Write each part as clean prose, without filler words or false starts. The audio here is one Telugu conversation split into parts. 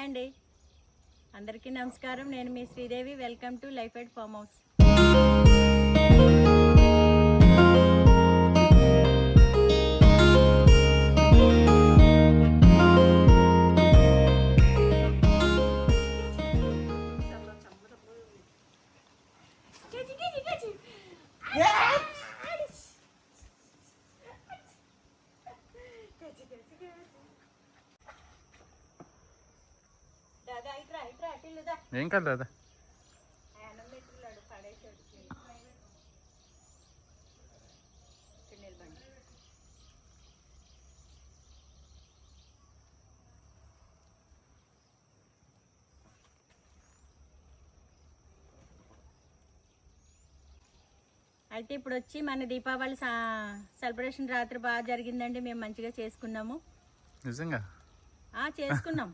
హాయ్ అండి, అందరికీ నమస్కారం. నేను మీ Sridevi. Welcome to life at farm house. ఏం కాదు దాదా. అయితే ఇప్పుడు వచ్చి మన దీపావళి సెలబ్రేషన్ రాత్రి బాగా జరిగిందండి. మేము మంచిగా చేసుకున్నాము. నిజంగా చేసుకున్నాం.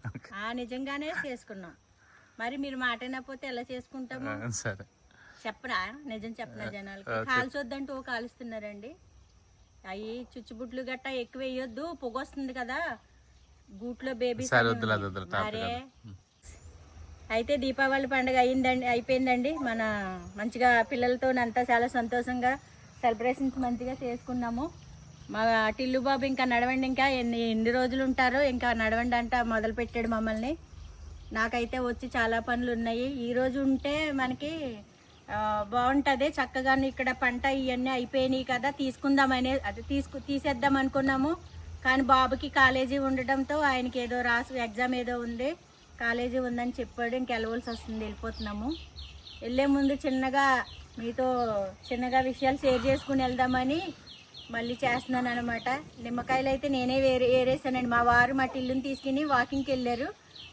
నిజంగానే చేసుకున్నాం. మరి మీరు మాట అయినపోతే ఎలా చేసుకుంటాము? సరే చెప్పరా, నిజం చెప్పనా జనాలకి? కాల్చొద్దంటూ కాలుస్తున్నారండి. అవి చుచ్చుబుడ్లు గట్టా ఎక్కువ వేయొద్దు, పొగ వస్తుంది కదా గూట్లో బేబీ. మరే అయితే దీపావళి పండుగ అయిపోయిందండి. మన మంచిగా పిల్లలతో అంతా చాలా సంతోషంగా సెలబ్రేషన్స్ మంచిగా చేసుకున్నాము. మా టిల్లు బాబు ఇంకా నడవండి, ఇంకా ఎన్ని రోజులు ఉంటారో, ఇంకా నడవండి అంట మొదలు పెట్టాడు మమ్మల్ని. నాకైతే వచ్చి చాలా పనులు ఉన్నాయి. ఈరోజు ఉంటే మనకి బాగుంటుంది చక్కగా. ఇక్కడ పంట ఇవన్నీ అయిపోయినాయి కదా, తీసుకుందామని అది తీసేద్దాం అనుకున్నాము. కానీ బాబుకి కాలేజీ ఉండటంతో ఆయనకి ఏదో ఎగ్జామ్ ఏదో ఉంది, కాలేజీ ఉందని చెప్పాడు. ఇంకెళ్ళవలసి వస్తుంది, వెళ్ళిపోతున్నాము. వెళ్ళే ముందు చిన్నగా మీతో విషయాలు షేర్ చేసుకుని వెళ్దామని మళ్ళీ చేస్తున్నాను అనమాట. నిమ్మకాయలు అయితే నేనే ఏరేసానండి. మా వారు మా టిల్లుని తీసుకుని వాకింగ్కి వెళ్ళారు.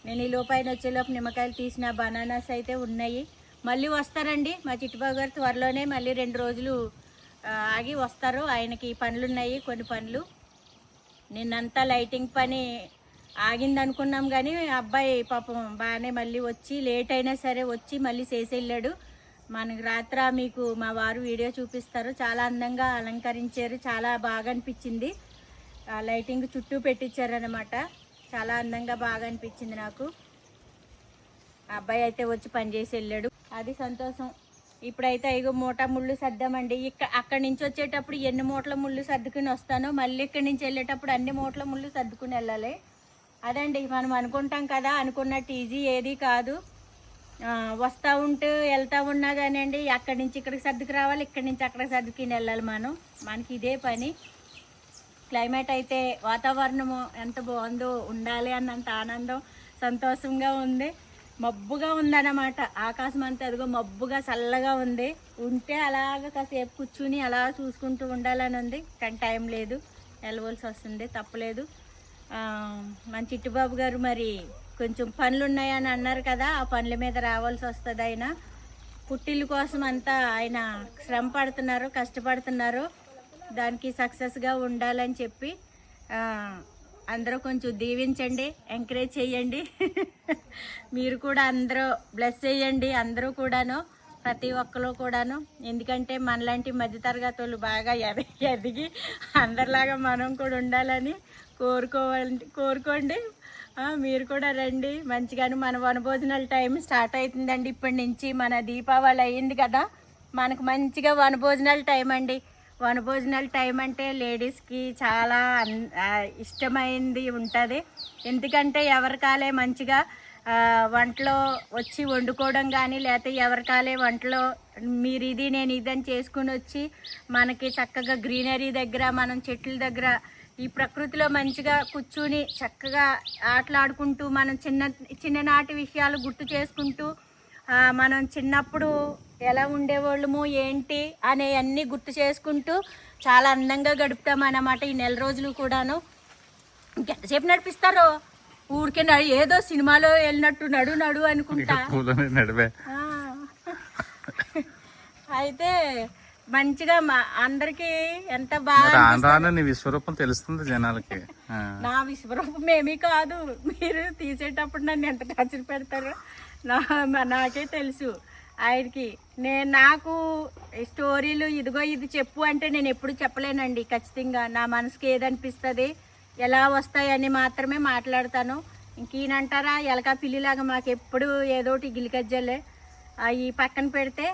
నేను ఈ లోపైన వచ్చేలోపు నిమ్మకాయలు తీసిన బనానాస్ అయితే ఉన్నాయి. మళ్ళీ వస్తారండి మా చిట్టుబాబు గారు త్వరలోనే. మళ్ళీ 2 రోజులు ఆగి వస్తారు. ఆయనకి పనులు ఉన్నాయి, కొన్ని పనులు. నిన్నంతా లైటింగ్ పని ఆగింది అనుకున్నాం, కానీ అబ్బాయి పాపం బాగానే మళ్ళీ వచ్చి లేట్ అయినా సరే వచ్చి మళ్ళీ చేసి వెళ్ళాడు. మనకి రాత్ర మీకు మా వారు వీడియో చూపిస్తారు. చాలా అందంగా అలంకరించారు, చాలా బాగా అనిపించింది. లైటింగ్ చుట్టూ పెట్టించారనమాట. చాలా అందంగా బాగా అనిపించింది నాకు. ఆ అబ్బాయి అయితే వచ్చి పని చేసి వెళ్ళాడు, అది సంతోషం. ఇప్పుడైతే ఇగో మూట ముళ్ళు సర్దామండి. అక్కడి నుంచి వచ్చేటప్పుడు ఎన్ని మూటల ముళ్ళు సర్దుకుని వస్తానో, మళ్ళీ ఇక్కడి నుంచి వెళ్ళేటప్పుడు అన్ని మూటల ముళ్ళు సర్దుకుని వెళ్ళాలి. అదండి, మనం అనుకుంటాం కదా, అనుకున్నట్టు ఈజీ ఏది కాదు. వస్తూ ఉంటూ వెళ్తూ ఉన్నా కానీ అండి, అక్కడి నుంచి ఇక్కడికి సర్దుకు రావాలి, ఇక్కడి నుంచి అక్కడికి సర్దుకుని వెళ్ళాలి. మనకి ఇదే పని. క్లైమేట్ అయితే వాతావరణము ఎంత బాగుందో, ఉండాలి అన్నంత ఆనందం, సంతోషంగా ఉంది. మబ్బుగా ఉందన్నమాట ఆకాశం అంతా. అదిగో మబ్బుగా చల్లగా ఉంది. ఉంటే అలాగ కాసేపు కూర్చుని అలా చూసుకుంటూ ఉండాలని ఉంది, కానీ టైం లేదు, వెళ్ళవలసి వస్తుంది, తప్పలేదు. మన చిట్టుబాబు గారు మరి కొంచెం పనులు ఉన్నాయని అన్నారు కదా, ఆ పనుల మీద రావాల్సి వస్తుంది. ఆయన పుట్టిల్లు కోసం అంతా ఆయన శ్రమ పడుతున్నారు, కష్టపడుతున్నారు. దానికి సక్సెస్గా ఉండాలని చెప్పి అందరూ కొంచెం దీవించండి, ఎంకరేజ్ చేయండి. మీరు కూడా అందరూ బ్లెస్ చేయండి, అందరూ కూడాను, ప్రతి ఒక్కరు కూడాను. ఎందుకంటే మనలాంటి మధ్యతరగతి వాళ్ళు బాగా ఎదిగి అందరిలాగా మనం కూడా ఉండాలని కోరుకోండి. మీరు కూడా రండి మంచిగాను. మన వనభోజనాల టైం స్టార్ట్ అవుతుందండి ఇప్పటి నుంచి. మన దీపావళి అయ్యింది కదా, మనకు మంచిగా వనభోజనాల టైం అండి. వనభోజనాల టైం అంటే లేడీస్కి చాలా ఇష్టమైంది ఉంటుంది. ఎందుకంటే ఎవరికాలే మంచిగా వంటలో వచ్చి వండుకోవడం కానీ, లేకపోతే ఎవరికాలే వంటలో మీరు ఇది నేను ఇదని చేసుకుని వచ్చి మనకి చక్కగా గ్రీనరీ దగ్గర, మనం చెట్ల దగ్గర ఈ ప్రకృతిలో మంచిగా కూర్చుని చక్కగా ఆటలాడుకుంటూ, మనం చిన్ననాటి విషయాలు గుర్తు చేసుకుంటూ, మనం చిన్నప్పుడు ఎలా ఉండేవాళ్ళము ఏంటి అనేవన్నీ గుర్తు చేసుకుంటూ చాలా అందంగా గడుపుతామన్నమాట ఈ నెల రోజులు కూడాను. ఇంకెంతసేపు నడిపిస్తారో, ఊరికే ఏదో సినిమాలో వెళ్ళినట్టు నడు అనుకుంటా. అయితే మంచిగా అందరికి ఎంత బాగా విశ్వరూపం తెలుస్తుంది జనాలకి. నా విశ్వరూపం ఏమీ కాదు, మీరు తీసేటప్పుడు నన్ను ఎంత టార్చర్ పెడతారో నాకే తెలుసు. ఆయనకి నాకు స్టోరీలు ఇదిగో ఇది చెప్పు అంటే నేను ఎప్పుడు చెప్పలేనండి. ఖచ్చితంగా నా మనసుకి ఏదనిపిస్తుంది, ఎలా వస్తాయని మాత్రమే మాట్లాడతాను. ఇంక ఈయనంటారా ఎలక పిల్లిలాగా మాకు ఎప్పుడు ఏదోటి గిలికజ్జలే అవి పక్కన పెడితే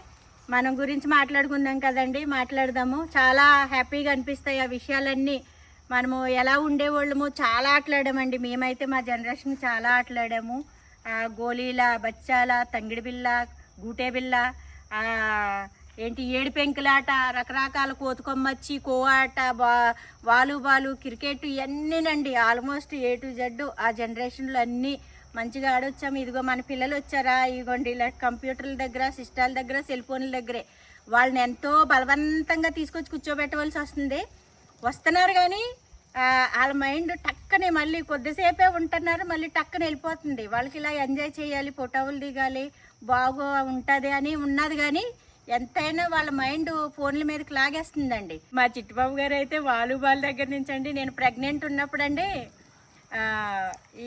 మనం గురించి మాట్లాడుకుందాం కదండి. మాట్లాడదాము. చాలా హ్యాపీగా అనిపిస్తాయి ఆ విషయాలన్నీ. మనము ఎలా ఉండేవాళ్ళము, చాలా ఆటలాడామండి. మేమైతే మా జనరేషన్ చాలా ఆటలాడాము. గోళీల, బచ్చాల, తంగిడి బిళ్ళ, గూటే బిళ్ళ, ఏంటి ఏడు పెంకులాట, రకరకాల కోతుకొమ్మచ్చి, కో ఆట, వాలీబాలు, క్రికెట్ ఇవన్నీనండి. ఆల్మోస్ట్ A to Z ఆ జనరేషన్లో అన్నీ మంచిగా ఆడొచ్చాము. ఇదిగో మన పిల్లలు వచ్చారా, ఇదిగోండి ఇలా కంప్యూటర్ల దగ్గర, సిస్టాల దగ్గర, సెల్ ఫోన్ల దగ్గరే వాళ్ళని ఎంతో బలవంతంగా తీసుకొచ్చి కూర్చోబెట్టవలసి వస్తుంది. వస్తున్నారు కానీ వాళ్ళ మైండ్ టక్కనే మళ్ళీ కొద్దిసేపే ఉంటున్నారు, మళ్ళీ టక్కన వెళ్ళిపోతుంది. వాళ్ళకి ఇలా ఎంజాయ్ చేయాలి, ఫోటోలు దిగాలి, బాగా ఉంటుంది అని ఉన్నది. కానీ ఎంతైనా వాళ్ళ మైండ్ ఫోన్ల మీదకి లాగేస్తుందండి. మా చిట్టుబాబు గారు అయితే వాలీబాల్ దగ్గర నుంచి అండి, నేను ప్రెగ్నెంట్ ఉన్నప్పుడు అండి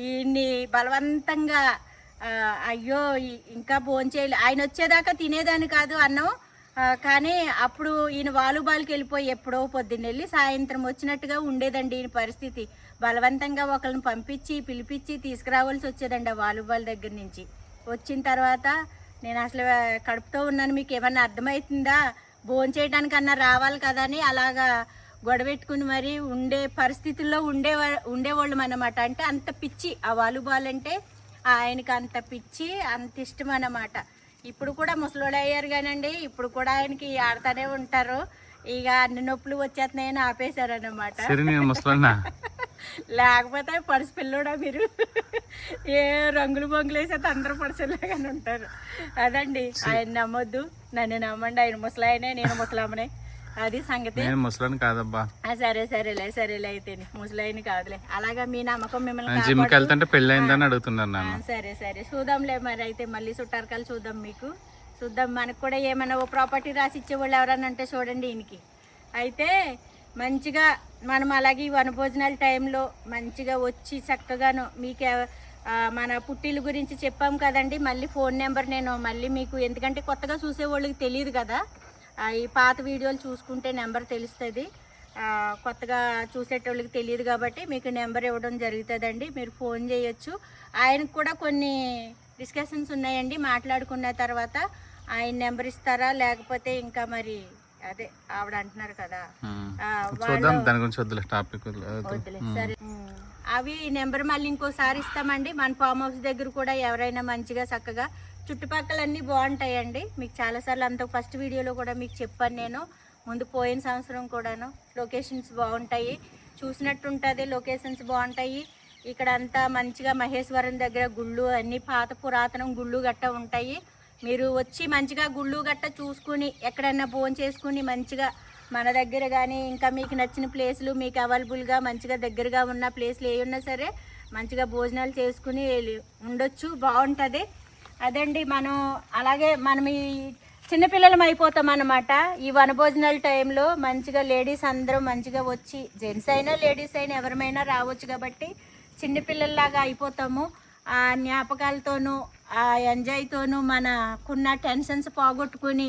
ఈయన్ని బలవంతంగా అయ్యో ఇంకా భోంచేయాలి, ఆయన వచ్చేదాకా తినేదాన్ని కాదు అన్నం. కానీ అప్పుడు ఈయన వాలీబాల్కి వెళ్ళిపోయి ఎప్పుడో పొద్దున్న వెళ్ళి సాయంత్రం వచ్చినట్టుగా ఉండేదండి ఈయన పరిస్థితి. బలవంతంగా ఒకరిని పంపించి పిలిపించి తీసుకురావాల్సి వచ్చేదండి ఆ వాలీబాల్ దగ్గర నుంచి. వచ్చిన తర్వాత నేను అసలు కడుపుతో ఉన్నాను, మీకు ఏమన్నా అర్థమవుతుందా, భోంచేయడానికన్నా రావాలి కదా అని అలాగా గొడవెట్టుకుని మరి ఉండే పరిస్థితుల్లో ఉండేవాళ్ళం అన్నమాట. అంటే అంత పిచ్చి ఆ వాలీబాల్ అంటే ఆయనకి, అంత పిచ్చి, అంత ఇష్టం అన్నమాట. ఇప్పుడు కూడా ముసలోడు అయ్యారు కానండి, ఇప్పుడు కూడా ఆయనకి ఆడుతూనే ఉంటారు. ఇక అన్ని నొప్పులు వచ్చేస్తున్నాయని ఆపేశారన్నమాట. లేకపోతే పడుసు పిల్లోడా మీరు, ఏ రంగులు బొంగులు వేసేది అందరూ పడుసులాగానే ఉంటారు. అదండి, ఆయన నమ్మొద్దు, నన్ను నమ్మండి. ఆయన ముసలాయనే, నేను ముసలామనే, అది సంగతి. ముసలాయన కాదబ్బా. సరేలే అయితే ముసలాయని కాదులే. అలాగా మీ నమ్మకం మిమ్మల్ని సరే చూద్దాంలే. మరి అయితే మళ్ళీ చుట్టారకాలు చూద్దాం, మీకు చూద్దాం. మనకు కూడా ఏమైనా ఓ ప్రాపర్టీ రాసి ఇచ్చేవాళ్ళు ఎవరన్నా అంటే చూడండి ఈయనకి. అయితే మంచిగా మనం అలాగే వనభోజనాల టైంలో మంచిగా వచ్చి చక్కగాను మీకు మన పుట్టిల గురించి చెప్పాం కదండి. మళ్ళీ ఫోన్ నెంబర్ నేను మళ్ళీ మీకు, ఎందుకంటే కొత్తగా చూసేవాళ్ళకి తెలియదు కదా, ఈ పాత వీడియోలు చూసుకుంటే నెంబర్ తెలుస్తుంది. కొత్తగా చూసేటోళ్ళకి తెలియదు కాబట్టి మీకు నెంబర్ ఇవ్వడం జరుగుతుందండి. మీరు ఫోన్ చేయొచ్చు. ఆయనకు కూడా కొన్ని డిస్కషన్స్ ఉన్నాయండి, మాట్లాడుకున్న తర్వాత ఆయన నెంబర్ ఇస్తారా, లేకపోతే ఇంకా మరి అదే ఆవిడ అంటున్నారు కదా వద్దులే. సరే, అవి నెంబర్ మళ్ళీ ఇంకోసారి ఇస్తామండి. మన ఫామ్ హౌస్ దగ్గర కూడా ఎవరైనా మంచిగా చక్కగా చుట్టుపక్కలన్నీ బాగుంటాయండి. మీకు చాలాసార్లు అంత ఫస్ట్ వీడియోలో కూడా మీకు చెప్పాను నేను, ముందు పోయిన సంవత్సరం కూడాను. లొకేషన్స్ బాగుంటాయి, చూసినట్టు ఉంటుంది, లొకేషన్స్ బాగుంటాయి. ఇక్కడ అంతా మంచిగా మహేశ్వరం దగ్గర గుళ్ళు అన్నీ పాత పురాతనం గుళ్ళు గట్ట ఉంటాయి. మీరు వచ్చి మంచిగా గుళ్ళు గట్ట చూసుకుని ఎక్కడన్నా భోజనం చేసుకుని మంచిగా మన దగ్గర కానీ ఇంకా మీకు నచ్చిన ప్లేసులు మీకు అవైలబుల్గా మంచిగా దగ్గరగా ఉన్న ప్లేసులు ఏ ఉన్నా సరే మంచిగా భోజనాలు చేసుకుని ఉండొచ్చు, బాగుంటుంది. అదండి, మనం అలాగే మనం ఈ చిన్నపిల్లలం అయిపోతాం అన్నమాట ఈ వనభోజనాల టైంలో. మంచిగా లేడీస్ అందరూ మంచిగా వచ్చి, జెంట్స్ అయినా లేడీస్ అయినా ఎవరమైనా రావచ్చు కాబట్టి చిన్నపిల్లల్లాగా అయిపోతాము. ఆ జ్ఞాపకాలతోనూ ఆ ఎంజాయ్తోనూ మనకున్న టెన్షన్స్ పోగొట్టుకుని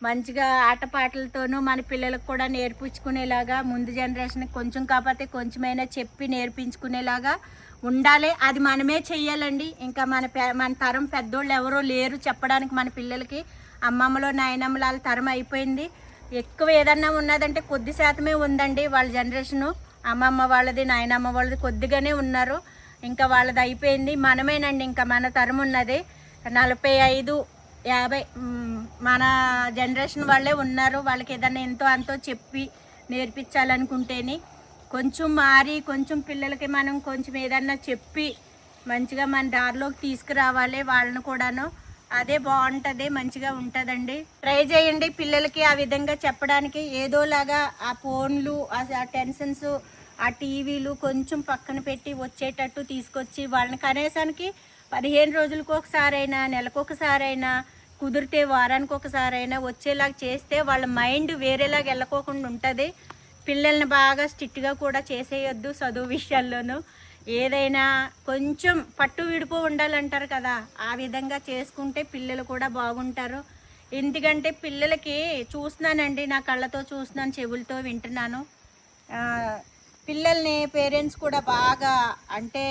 మంచిగా ఆటపాటలతోనూ మన పిల్లలకు కూడా నేర్పించుకునేలాగా, ముందు జనరేషన్కి కొంచెం కాకపోతే కొంచెమైనా చెప్పి నేర్పించుకునేలాగా ఉండాలి. అది మనమే చెయ్యాలండి. ఇంకా మన తరం పెద్దోళ్ళు ఎవరో లేరు చెప్పడానికి మన పిల్లలకి. అమ్మమ్మలో నాయనమ్మల తరం అయిపోయింది. ఎక్కువ ఏదన్నా ఉన్నదంటే కొద్ది శాతమే ఉందండి వాళ్ళ జనరేషను. అమ్మమ్మ వాళ్ళది నాయనమ్మ వాళ్ళది కొద్దిగానే ఉన్నారు, ఇంకా వాళ్ళది అయిపోయింది. మనమేనండి ఇంకా మన తరం ఉన్నది. 45, 50 మన జనరేషన్ వాళ్ళే ఉన్నారు. వాళ్ళకి ఏదన్నా ఎంతో అంతో చెప్పి నేర్పించాలనుకుంటేనే కొంచెం మారి కొంచెం పిల్లలకి మనం కొంచెం ఏదన్నా చెప్పి మంచిగా మన దారిలోకి తీసుకురావాలి వాళ్ళని కూడాను. అదే బాగుంటుంది, మంచిగా ఉంటుందండి. ట్రై చేయండి పిల్లలకి ఆ విధంగా చెప్పడానికి. ఏదోలాగా ఆ ఫోన్లు, ఆ టెన్షన్స్, ఆ టీవీలు కొంచెం పక్కన పెట్టి వచ్చేటట్టు తీసుకొచ్చి వాళ్ళని కనీసానికి 15 రోజులకు ఒకసారైనా, నెలకు ఒకసారైనా, కుదిరితే వారానికి ఒకసారైనా వచ్చేలాగా చేస్తే వాళ్ళ మైండ్ వేరేలాగా వెళ్ళకోకుండా ఉంటుంది. పిల్లల్ని బాగా స్ట్రిక్ట్గా కూడా చేసేయొద్దు చదువు విషయాల్లోనూ. ఏదైనా కొంచెం పట్టు విడిపో ఉండాలంటారు కదా, ఆ విధంగా చేసుకుంటే పిల్లలు కూడా బాగుంటారు. ఎందుకంటే పిల్లలకి చూస్తున్నానండి, నా కళ్ళతో చూస్తున్నాను, చెవులతో వింటున్నాను. పిల్లల్ని పేరెంట్స్ కూడా బాగా అంటే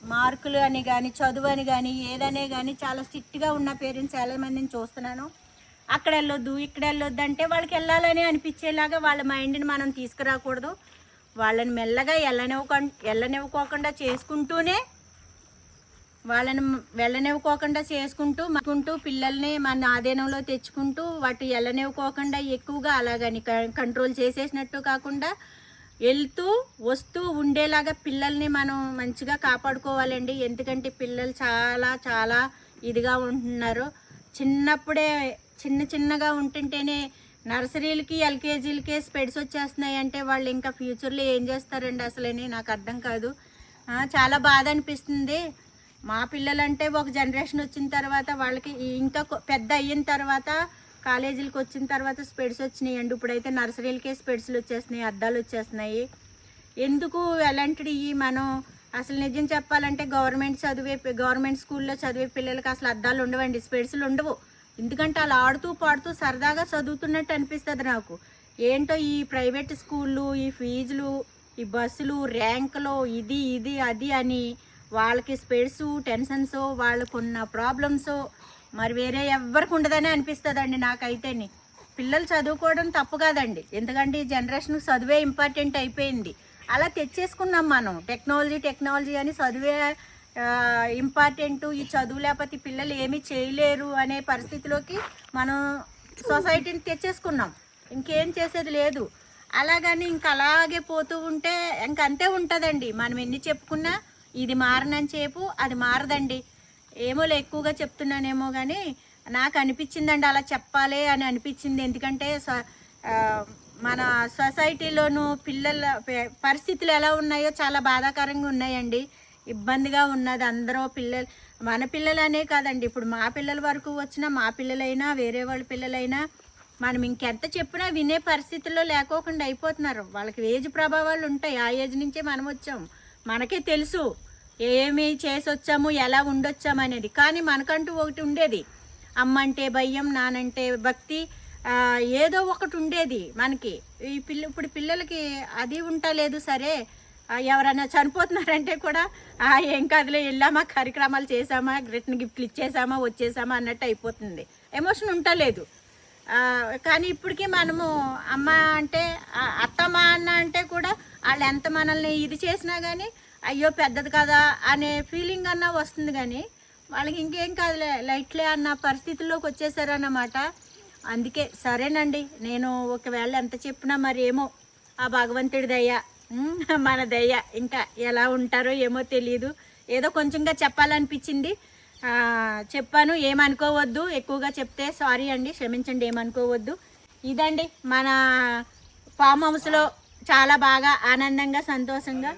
మార్కులు అని కానీ చదువు అని కానీ ఏదనే కానీ చాలా స్ట్రిక్ట్గా ఉన్న పేరెంట్స్ చాలా మందిని చూస్తున్నాను. అక్కడ వెళ్ళొద్దు ఇక్కడ వెళ్ళొద్దు అంటే వాళ్ళకి వెళ్ళాలని అనిపించేలాగా వాళ్ళ మైండ్ని మనం తీసుకురాకూడదు. వాళ్ళని మెల్లగా వెళ్ళనివ్వకోకుండా చేసుకుంటూనే వెళ్ళనివ్వకోకుండా చేసుకుంటూ పిల్లల్ని మన ఆధీనంలో తెచ్చుకుంటూ వాటి వెళ్ళనివ్వకోకుండా ఎక్కువగా అలాగని కంట్రోల్ చేసేసినట్టు కాకుండా వెళ్తూ వస్తూ ఉండేలాగా పిల్లల్ని మనం మంచిగా కాపాడుకోవాలండి. ఎందుకంటే పిల్లలు చాలా చాలా ఇదిగా ఉంటున్నారు. చిన్నప్పుడే చిన్నగా ఉంటుంటేనే నర్సరీలకి ఎల్కేజీలకే స్పెడ్స్ వచ్చేస్తున్నాయి అంటే వాళ్ళు ఇంకా ఫ్యూచర్లో ఏం చేస్తారండి అసలని నాకు అర్థం కాదు. చాలా బాధ అనిపిస్తుంది. మా పిల్లలంటే ఒక జనరేషన్ వచ్చిన తర్వాత వాళ్ళకి ఇంకా పెద్ద అయిన తర్వాత కాలేజీలకు వచ్చిన తర్వాత స్పెడ్స్ వచ్చినాయి అండి. ఇప్పుడైతే నర్సరీలకే స్పెడ్స్లు వచ్చేస్తున్నాయి, అద్దాలు వచ్చేస్తున్నాయి. ఎందుకు ఎలాంటివి మనం అసలు నిజం చెప్పాలంటే గవర్నమెంట్ స్కూల్లో చదివే పిల్లలకి అసలు అద్దాలు ఉండవండి, స్పెడ్స్లు ఉండవు. ఎందుకంటే అలా ఆడుతూ పాడుతూ సరదాగా చదువుతున్నట్టు అనిపిస్తుంది నాకు. ఏంటో ఈ ప్రైవేట్ స్కూళ్ళు, ఈ ఫీజులు, ఈ బస్సులు, ర్యాంకులు, ఇది అది అని వాళ్ళకి స్పెడ్స్ టెన్షన్స్, వాళ్ళకున్న ప్రాబ్లమ్స్ మరి వేరే ఎవరికి ఉండదని అనిపిస్తుందండి నాకైతేని. పిల్లలు చదువుకోవడం తప్పు కాదండి, ఎందుకంటే ఈ జనరేషన్ చదువే ఇంపార్టెంట్ అయిపోయింది. అలా తెచ్చేసుకున్నాం మనం టెక్నాలజీ అని చదువే ఇంపార్టెంట్. ఈ చదువు లేకపోతే పిల్లలు ఏమీ చేయలేరు అనే పరిస్థితిలోకి మనం సొసైటీని తెచ్చేసుకున్నాం. ఇంకేం చేసేది లేదు. అలాగని ఇంక అలాగే పోతూ ఉంటే ఇంకంతే ఉంటుందండి. మనం ఎన్ని చెప్పుకున్నా ఇది మారనని చెప్పు అది మారదండి. ఏమోలే ఎక్కువగా చెప్తున్నానేమో కానీ నాకు అనిపించిందండి అలా చెప్పాలి అని అనిపించింది. ఎందుకంటే మన సొసైటీలోనూ పిల్లల పరిస్థితులు ఎలా ఉన్నాయో చాలా బాధాకరంగా ఉన్నాయండి. ఇబ్బందిగా ఉన్నది. అందరూ మన పిల్లలనే కాదండి, ఇప్పుడు మా పిల్లల వరకు వచ్చినా మా పిల్లలైనా వేరే వాళ్ళ పిల్లలైనా మనం ఇంకెంత చెప్పినా వినే పరిస్థితుల్లో లేకోకుండా అయిపోతున్నారు. వాళ్ళకి ఏజ్ ప్రభావాలు ఉంటాయి. ఆ ఏజ్ నుంచే మనం వచ్చాము, మనకే తెలుసు ఏమి చేసి వచ్చాము, ఎలా ఉండొచ్చాము అనేది. కానీ మనకంటూ ఒకటి ఉండేది, అమ్మ అంటే భయం, నానంటే భక్తి, ఏదో ఒకటి ఉండేది మనకి. ఇప్పుడు పిల్లలకి అది ఉండలేదు. సరే ఎవరైనా చనిపోతున్నారంటే కూడా ఏం కాదులే, వెళ్ళామా కార్యక్రమాలు చేసామా, రిటర్న్ గిఫ్ట్లు ఇచ్చేసామా వచ్చేసామా అన్నట్టు అయిపోతుంది. ఎమోషన్ ఉండలేదు. కానీ ఇప్పటికీ మనము అమ్మ అంటే అత్తమ్మ అన్న అంటే కూడా వాళ్ళు ఎంత మనల్ని ఇది చేసినా కానీ అయ్యో పెద్దది కదా అనే ఫీలింగ్ అన్నా వస్తుంది. కానీ వాళ్ళకి ఇంకేం కాదులే లైట్లే అన్న పరిస్థితుల్లోకి వచ్చేసారన్నమాట. అందుకే సరేనండి, నేను ఒకవేళ ఎంత చెప్పినా మరి ఏమో ఆ భగవంతుడి దయ, మన దయ, ఇంకా ఎలా ఉంటారో ఏమో తెలియదు. ఏదో కొంచెంగా చెప్పాలనిపించింది, చెప్పాను. ఏమనుకోవద్దు, ఎక్కువగా చెప్తే సారీ అండి, క్షమించండి, ఏమనుకోవద్దు. ఇదండి మన ఫామ్ హౌస్లో చాలా బాగా ఆనందంగా సంతోషంగా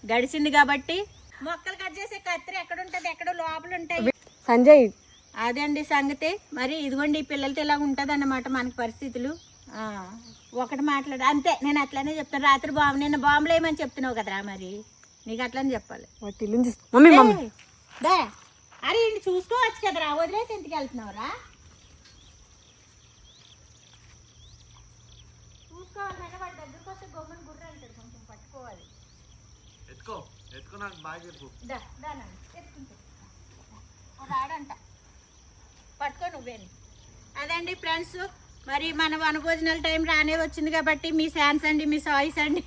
గడిచింది. కాబట్టి మొక్కలు కట్ చేసే కత్తిరి ఎక్కడ ఉంటుంది, ఎక్కడో లోపల ఉంటాయి సంజయ్. అదే అండి సంగతి. మరి ఇదిగోండి పిల్లలతో ఇలా ఉంటుంది అన్నమాట మనకి పరిస్థితులు. ఒకటి మాట్లాడు అంతే, నేను అట్లానే చెప్తాను. రాత్రి నిన్న బాంబులు వేయమని చెప్తున్నావు కదరా, మరి నీకు అట్లనే చెప్పాలి. అరే ఇంటి చూసుకోవచ్చు కదరా, వదిలేసి ఇంటికి వెళ్తున్నావురా. చూసుకోవాలి, వాడి దగ్గరకు వస్తే గొమ్మని గుర్ర అంటాడు, కొంచెం పట్టుకోవాలి. రాడంట, పట్టుకో నువ్వేను. అదండి ఫ్రెండ్స్, మరి మన వనభోజనాల టైం రానే వచ్చింది కాబట్టి మీ ఛాన్స్ అండి, మీ చాయిస్ అండి.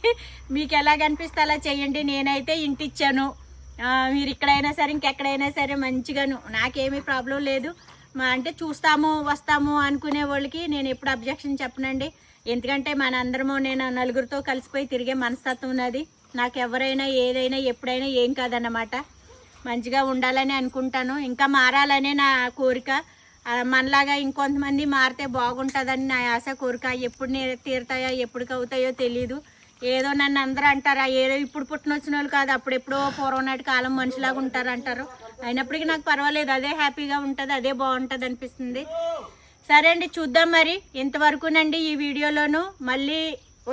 మీకు ఎలా కనిపిస్తే అలా చెయ్యండి. నేనైతే ఇంటి ఇచ్చాను, మీరు ఇక్కడైనా సరే ఇంకెక్కడైనా సరే మంచిగాను, నాకేమీ ప్రాబ్లం లేదు. అంటే చూస్తాము వస్తాము అనుకునే వాళ్ళకి నేను ఎప్పుడు అబ్జెక్షన్ చెప్పనండి. ఎందుకంటే మన అందరము నేను నలుగురితో కలిసిపోయి తిరిగే మనస్తత్వం ఉన్నది. నాకు ఎవరైనా ఏదైనా ఎప్పుడైనా ఏం కాదన్నమాట. మంచిగా ఉండాలని అనుకుంటాను, ఇంకా మారాలనే నా కోరిక. మనలాగా ఇంకొంతమంది మారితే బాగుంటుందని నా ఆశ, కోరిక. ఎప్పుడు తీరుతాయో ఎప్పటికి అవుతాయో తెలీదు. ఏదో నన్ను అందరూ అంటారా, ఏదో ఇప్పుడు పుట్టిన వచ్చిన వాళ్ళు కాదు, అప్పుడెప్పుడో పూర్వం నాటి కాలం మనిషిలాగా ఉంటారు అంటారు. అయినప్పటికీ నాకు పర్వాలేదు, అదే హ్యాపీగా ఉంటుంది, అదే బాగుంటుంది అనిపిస్తుంది. సరే అండి, చూద్దాం మరి. ఇంతవరకునండి ఈ వీడియోలోను. మళ్ళీ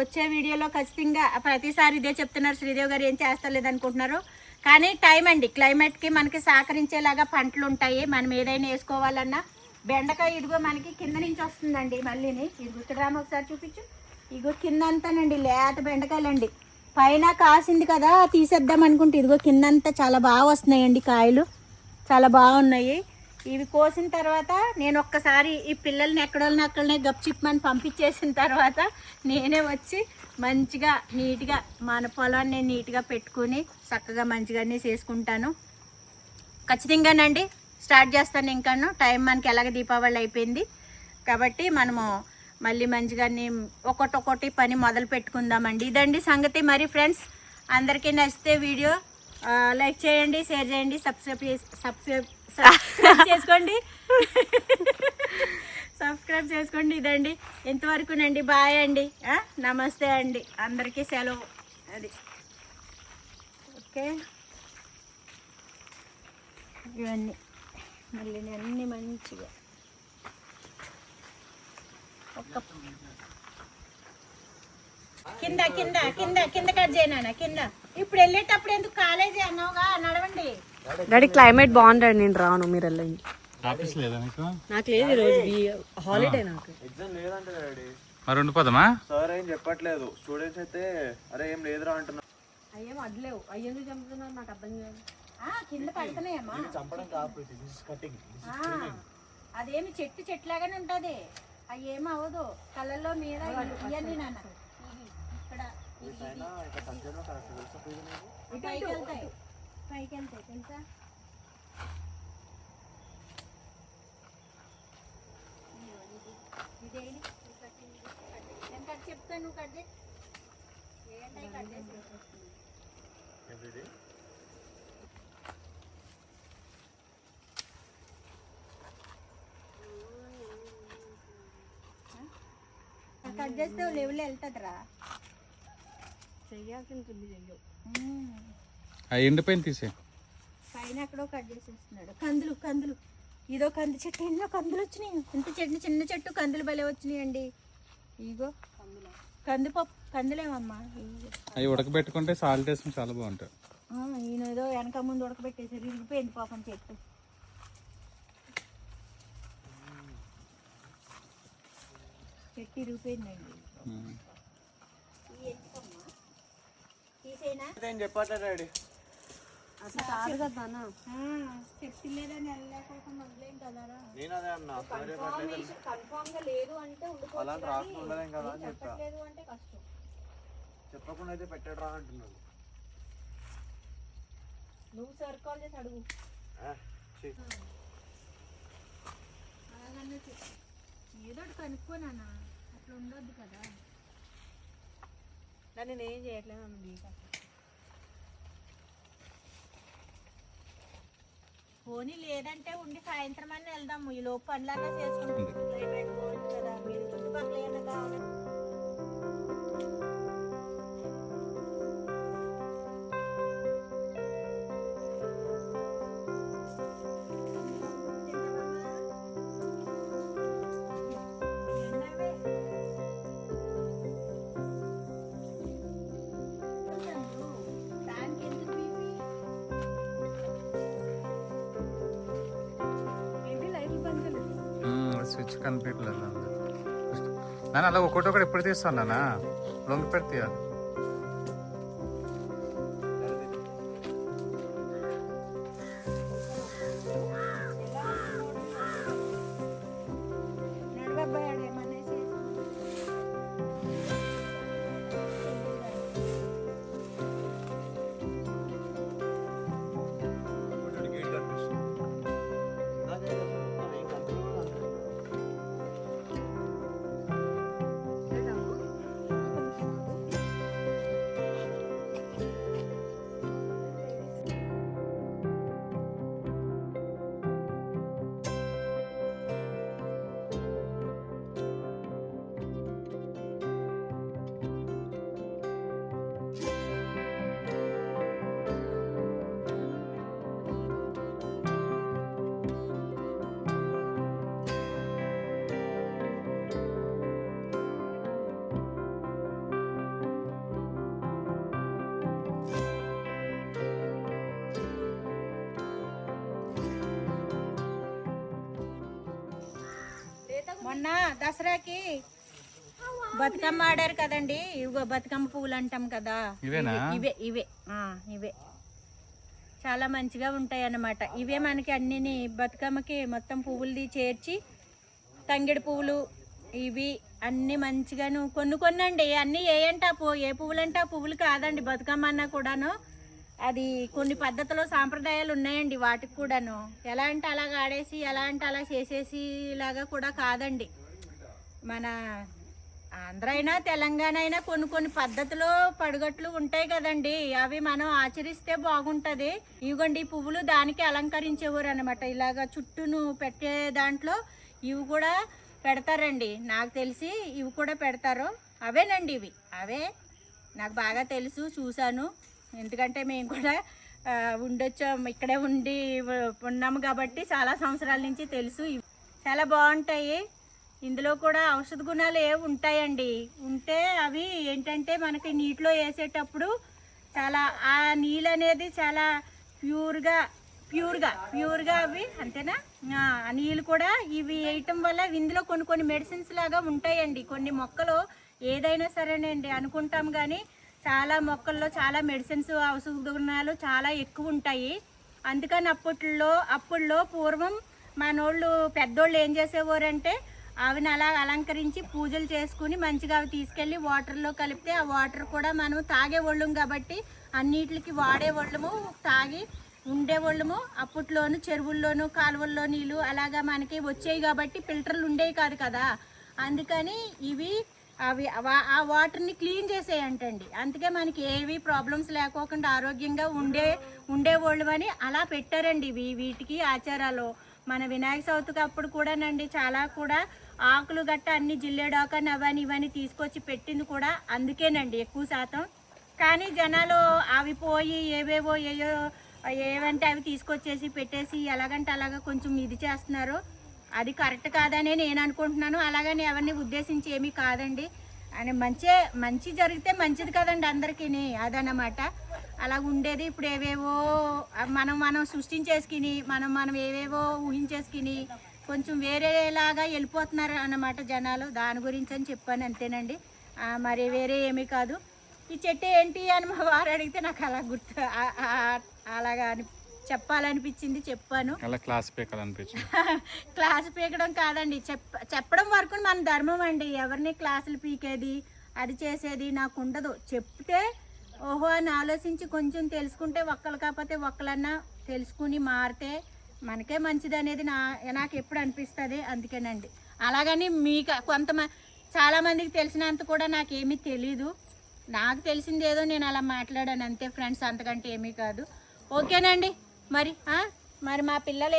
వచ్చే వీడియోలో ఖచ్చితంగా ప్రతిసారి ఇదే చెప్తున్నారు, శ్రీదేవి గారు ఏం చేస్తలేదు అనుకుంటున్నారు. కానీ టైం అండి, క్లైమేట్కి మనకి సహకరించేలాగా పంటలు ఉంటాయి. మనం ఏదైనా వేసుకోవాలన్నా బెండకాయ ఇదిగో మనకి కింద నుంచి వస్తుందండి. మళ్ళీని ఇదిగో ఇక్కడ రామ ఒకసారి చూపించు. ఇగో కింద అంతానండి లేత బెండకాయలండి. పైన కాసింది కదా తీసేద్దాం అనుకుంటే ఇదిగో కిందంతా చాలా బాగా వస్తున్నాయండి కాయలు, చాలా బాగున్నాయి. ఇవి కోసిన తర్వాత నేను ఒక్కసారి ఈ పిల్లల్ని ఎక్కడోళ్ళని అక్కడనే గప్చిప్మని పంపించేసిన తర్వాత నేనే వచ్చి మంచిగా నీట్గా మన పొలాన్ని నేను నీట్గా పెట్టుకుని చక్కగా మంచిగానే చేసుకుంటాను. ఖచ్చితంగానండి స్టార్ట్ చేస్తాను. ఇంకాను టైం మనకి ఎలాగ దీపావళి అయిపోయింది కాబట్టి మనము మళ్ళీ మంచిగానే ఒక్కొక్కటి పని మొదలు పెట్టుకుందామండి. ఇదండి సంగతి. మరి ఫ్రెండ్స్ అందరికీ నచ్చితే వీడియో లైక్ చేయండి, షేర్ చేయండి, సబ్స్క్రైబ్ చేసుకోండి సబ్స్క్రైబ్ చేసుకోండి. ఇదండి ఇంతవరకునండి. బాయ్ అండి, నమస్తే అండి, అందరికీ సెలవు. అది ఓకే. ఇవన్నీ మళ్ళీ అన్నీ మంచిగా ఒక్క కింద కింద కింద కింద కట్ చేయనా కింద. ఇప్పుడు వెళ్ళేటప్పుడు ఎందుకు కాలేజీ అన్నావుగా, నడవండి. డాడీ క్లైమేట్ బాగుంటాడు, నేను రాను, మీరు వెళ్ళండి. ఆఫీస్ లేదా నీకు? నాకు లేదు ఈరోజు హాలిడే. నాకు ఎగ్జామ్ లేదంటే డాడీ. మరి ఉండిపోదామా? సార్ ఏం చెప్పట్లేదు. స్టూడెంట్స్ అయితే అరే ఏం లేదురా అంటున్నారు. అయ్యేం అడ్లేవు, అయ్యేందుకు చంపుతున్నారు నాకు అర్థం కాదు. కింద పడుతున్నాయమ్మా. చంపడం కాదు, కటింగ్. అదేమి చెట్లాగానే ఉంటది, అవి ఏమి అవ్వదు. కళ్ళల్లో మీద ఇవన్నీ నాన్న ఇక్కడ పైకి వెళ్తాయి, పైకి వెళ్తాయి తెలుసా. ఇదేంటి నేను కట్ చెప్తాను, నువ్వు కట్ చేయి. ఏంటంటే కట్ చేసి కట్ చేస్తే లెవెల్ వెళ్తుందిరా. చెయ్యాల్సింది చెయ్యవు. ఆ ఎండిపోయిన తీసే. పైన ఎక్కడో కట్ చేసేస్తున్నాడు. కందులు కందులు, ఇదో కంది చెట్టు, ఎన్నో కందులు వచ్చినాయి. ఇంత చెట్టు చిన్న చెట్టు కందులు భలే వచ్చినాయండి. ఇగో కందిపప్పు, కందులేమమ్మా. అవి ఉడకబెట్టుకుంటే సాల్ట్ వేసుకుని చాలా బాగుంటాయి. ఈయన ఏదో వెనక ముందు ఉడకబెట్టేసారు, ఇరిగిపోయింది పాపం చెట్టు. చెట్టు ఇరిగిపోయిందండి. తీసేనా చెప్పట్లేదు డాడీ. అట్లా కాదు కదా అన్న. చెట్టు లేదని వెళ్ళలేకపోతే వదిలేం కదరా. నేను అదే అన్నా. కన్ఫామ్ గా లేదు అంటే అలా రాకుండా ఉండలేం కదా అని చెప్పా. చెప్పలేదు అంటే కష్టం. చెప్పకుండా అయితే పెట్టాడు రా అంటున్నాను. నువ్వు సార్ కాల్ చేసి అడుగు. అలాగన్నా ఏదో కనుక్కోనా, అట్లా ఉండొద్దు కదా. నేను ఏం చేయట్లేదు అన్న. పోనీ లేదంటే ఉండి సాయంత్రం అని వెళ్దాము. ఈ లోపు పనులన్నా చేసుకుంటాం కదా. మీరు చుట్టుపక్కల ఏమన్నా కావాలి. స్విచ్ కనిపించలేదు. నాన్న అలా ఒకటి ఎప్పుడు తీస్తాను నాన్న, లొంగి పెడితే అది. మొన్న దసరాకి బతుకమ్మ ఆడారు కదండి, ఇవిగో బతుకమ్మ పువ్వులు అంటాం కదా, ఇవేనా? ఇవే ఇవే ఇవే చాలా మంచిగా ఉంటాయి అన్నమాట. ఇవే మనకి అన్నిని బతుకమ్మకి మొత్తం పువ్వులది చేర్చి తంగెడు పువ్వులు ఇవి అన్నీ మంచిగాను కొన్ని అండి, అన్నీ ఏ పువ్వులు అంటే ఆ పువ్వులు కాదండి. బతుకమ్మ అన్నా కూడాను అది కొన్ని పద్ధతులు సాంప్రదాయాలు ఉన్నాయండి వాటికి కూడాను. ఎలా అంటే అలాగ ఆడేసి ఎలా అంటే అలా చేసేసి లాగా కూడా కాదండి. మన ఆంధ్ర అయినా తెలంగాణ అయినా కొన్ని పద్ధతులు పడుగట్లు ఉంటాయి కదండి, అవి మనం ఆచరిస్తే బాగుంటుంది. ఇవిగోండి ఈ పువ్వులు దానికి అలంకరించేవారు అనమాట. ఇలాగ చుట్టూను పెట్టే దాంట్లో ఇవి కూడా పెడతారండి. నాకు తెలిసి ఇవి కూడా పెడతారు. అవేనండి ఇవి అవే, నాకు బాగా తెలుసు, చూశాను. ఎందుకంటే మేము కూడా ఉండొచ్చాం, ఇక్కడే ఉన్నాము కాబట్టి చాలా సంవత్సరాల నుంచి తెలుసు. చాలా బాగుంటాయి. ఇందులో కూడా ఔషధ గుణాలు ఉంటాయండి. ఉంటే అవి ఏంటంటే మనకి నీటిలో వేసేటప్పుడు చాలా ఆ నీళ్ళు అనేది చాలా ప్యూర్గా అవి అంతేనా, ఆ నీళ్ళు కూడా ఇవి వేయటం వల్ల ఇందులో కొన్ని మెడిసిన్స్ లాగా ఉంటాయండి. కొన్ని మొక్కలు ఏదైనా సరేనండి అనుకుంటాం కానీ చాలా మొక్కల్లో చాలా మెడిసిన్స్ ఔషధ గుణాలు చాలా ఎక్కువ ఉంటాయి. అందుకని అప్పుల్లో పూర్వం మనోళ్ళు పెద్దోళ్ళు ఏం చేసేవారంటే అవిని అలా అలంకరించి పూజలు చేసుకుని మంచిగా అవి తీసుకెళ్ళి వాటర్లో కలిపితే ఆ వాటర్ కూడా మనం తాగేవాళ్ళం కాబట్టి అన్నిటికి వాడేవాళ్ళము, తాగి ఉండేవాళ్ళము. అప్పట్లోను చెరువుల్లోనూ కాలువల్లో నీళ్ళు అలాగా మనకి వచ్చేవి కాబట్టి ఫిల్టర్లు ఉండేవి కాదు కదా, అందుకని ఇవి అవి ఆ వాటర్ని క్లీన్ చేసేయంటండి. అందుకే మనకి ఏవి ప్రాబ్లమ్స్ లేకోకుండా ఆరోగ్యంగా ఉండేవాళ్ళు అని అలా పెట్టారండి వీటికి ఆచారాలు. మన వినాయక చవితికి అప్పుడు కూడానండి చాలా కూడా ఆకులు గట్ట అన్ని జిల్లేడాకని అవని ఇవన్నీ తీసుకొచ్చి పెట్టింది కూడా అందుకేనండి ఎక్కువ శాతం. కానీ జనాలు అవి పోయి ఏవంటే అవి తీసుకొచ్చేసి పెట్టేసి ఎలాగంటే అలాగా కొంచెం ఇది చేస్తున్నారు. అది కరెక్ట్ కాదని నేను అనుకుంటున్నాను. అలాగని ఎవరిని ఉద్దేశించి ఏమీ కాదండి. అని మంచి జరిగితే మంచిది కదండి అందరికీ, అదన్నమాట. అలా ఉండేది. ఇప్పుడు ఏవేవో మనం సృష్టించేసుకుని మనం ఏవేవో ఊహించేసుకుని కొంచెం వేరేలాగా వెళ్ళిపోతున్నారు అన్నమాట జనాలు. దాని గురించి అని చెప్పాను అంతేనండి, మరి వేరే ఏమీ కాదు. ఈ చెట్టు ఏంటి అని మా వారు అడిగితే నాకు అలా అలాగా చెప్పాలనిపించింది, చెప్పాను. క్లాస్ పీకడం కాదండి, చెప్పడం వరకు మన ధర్మం అండి. ఎవరిని క్లాసులు పీకేది అది చేసేది నాకు ఉండదు. చెప్తే ఓహో అని ఆలోచించి కొంచెం తెలుసుకుంటే ఒక్కరు కాకపోతే ఒక్కలన్నా తెలుసుకుని మారితే మనకే మంచిది అనేది నాకు ఎప్పుడు అనిపిస్తుంది. అందుకేనండి. అలాగని మీకు చాలామందికి తెలిసినంత కూడా నాకేమీ తెలీదు. నాకు తెలిసింది ఏదో నేను అలా మాట్లాడాను అంతే ఫ్రెండ్స్, అంతకంటే ఏమీ కాదు. ఓకేనండి. మరి మా పిల్లలు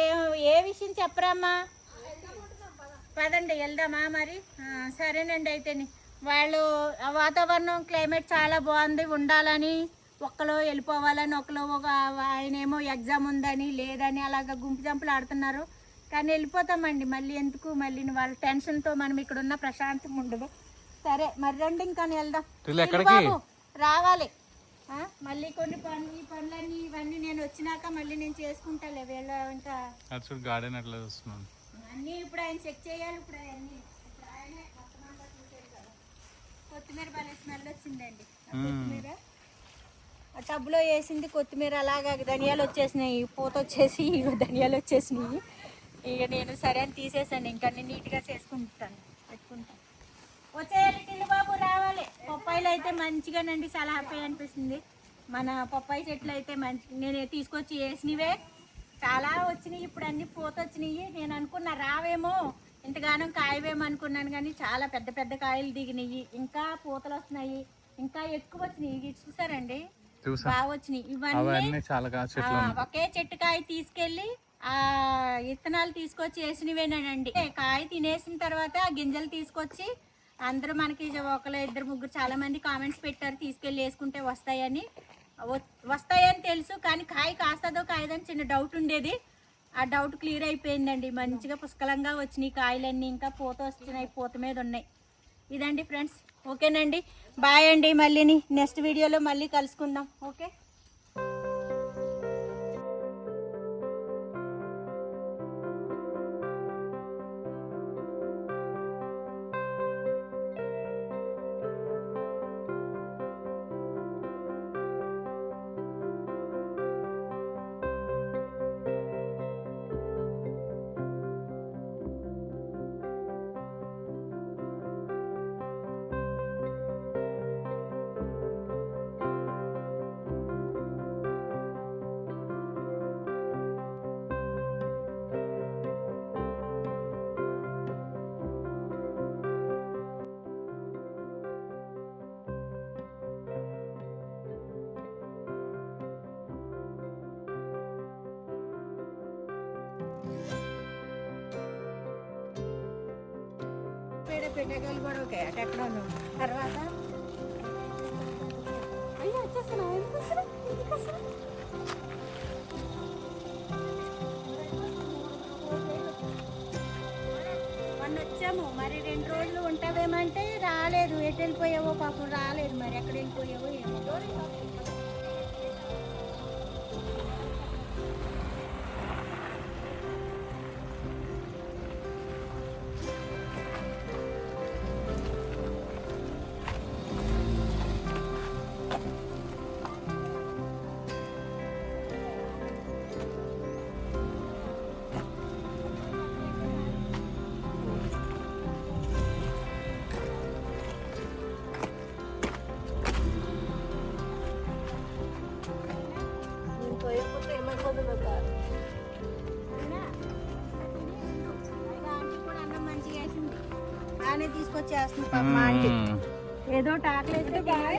ఏ విషయం చెప్పరమ్మా, పదండి వెళ్దామా మరి. సరేనండి. అయితే వాళ్ళు వాతావరణం క్లైమేట్ చాలా బాగుంది, ఉండాలని ఒక్కలో వెళ్ళిపోవాలని ఒకలో ఆయనేమో ఎగ్జామ్ ఉందని లేదని అలాగ గుంపు జంపులు ఆడుతున్నారు. కానీ వెళ్ళిపోతామండి మళ్ళీ ఎందుకు, మళ్ళీ వాళ్ళ టెన్షన్తో మనం ఇక్కడ ఉన్న ప్రశాంతం ఉండదు. సరే మరి రండి ఇంకా వెళ్దాం. బాబు రావాలి మళ్ళీ కొన్ని పనులన్నీ ఇవన్నీ నేను వచ్చినాక మళ్ళీ నేను చేసుకుంటాలే. వీళ్ళ ఇంకా గార్డెన్ అట్లా చూస్తున్నాను అన్నీ ఇప్పుడు ఆయన చెక్ చేయాలి. ఇప్పుడు అవన్నీ కొత్తిమీర భలే స్మెల్ వచ్చిందండి. కొత్తిమీర టబ్లో వేసింది కొత్తిమీర, అలాగా ధనియాలు వచ్చేసినాయి, పూత వచ్చేసి ధనియాలు వచ్చేసినాయి. ఇక నేను సరే అని తీసేసాను. ఇంకా అన్ని నీట్గా పెట్టుకుంటాను. వచ్చేయాలి టిల్లు బాబు, రావాలి. పప్పాయిలు అయితే మంచిగానండి, చాలా హ్యాపీ అనిపిస్తుంది. మన పప్పాయి చెట్లు అయితే నేను తీసుకొచ్చి వేసినవే చాలా వచ్చినాయి. ఇప్పుడు అన్ని పూత వచ్చినాయి. నేను అనుకున్నా రావేమో ఇంతగానో కాయవేమో అనుకున్నాను, కానీ చాలా పెద్ద కాయలు దిగినాయి. ఇంకా పూతలు వస్తున్నాయి, ఇంకా ఎక్కువ వచ్చినాయి. చూసారండి బాగా వచ్చినాయి. ఇవన్నీ ఒకే చెట్టు కాయ తీసుకెళ్ళి ఆ విత్తనాలు తీసుకొచ్చి వేసినవేనండి. కాయ తినేసిన తర్వాత ఆ గింజలు తీసుకొచ్చి అందరూ మనకి ఒకళ్ళు ఇద్దరు ముగ్గురు చాలా మంది కామెంట్స్ పెట్టారు తీసుకెళ్ళి వేసుకుంటే వస్తాయని తెలుసు, కానీ కాయ కాస్తుందో కాయదని చిన్న డౌట్ ఉండేది. ఆ డౌట్ క్లియర్ అయిపోయిందండి. మంచిగా పుష్కలంగా వచ్చినాయి కాయలన్నీ, ఇంకా పూత వస్తున్నాయి, పూత మీద ఉన్నాయి. ఇదండి ఫ్రెండ్స్. ఓకేనండి, బాయ్ అండి. మళ్ళీ నెక్స్ట్ వీడియోలో మళ్ళీ కలుసుకుందాం. ఓకే. పెట్టగలి కూడా ఓకే అటు ఎక్కడ ఉన్నావు తర్వాత అయ్యో వచ్చేస్తున్నా ఎందుకు వస్తున్నా? ఎందుకు వస్తున్నా? మొన్న వచ్చాము మరి 2 రోజులు ఉంటావేమంటే రాలేదు ఎటు వెళ్ళిపోయావో పాపం రాలేదు మరి ఎక్కడ వెళ్ళిపోయావో ఏమో నేను పోయకపోతే ఏమైపోతుంది అక్క? ఆంటీ కూడా అన్నం మంచిగా వేసింది బాగానే తీసుకొచ్చేస్తుంది పాప మా ఆంటీ ఏదో టాక్లేస్తే బాగా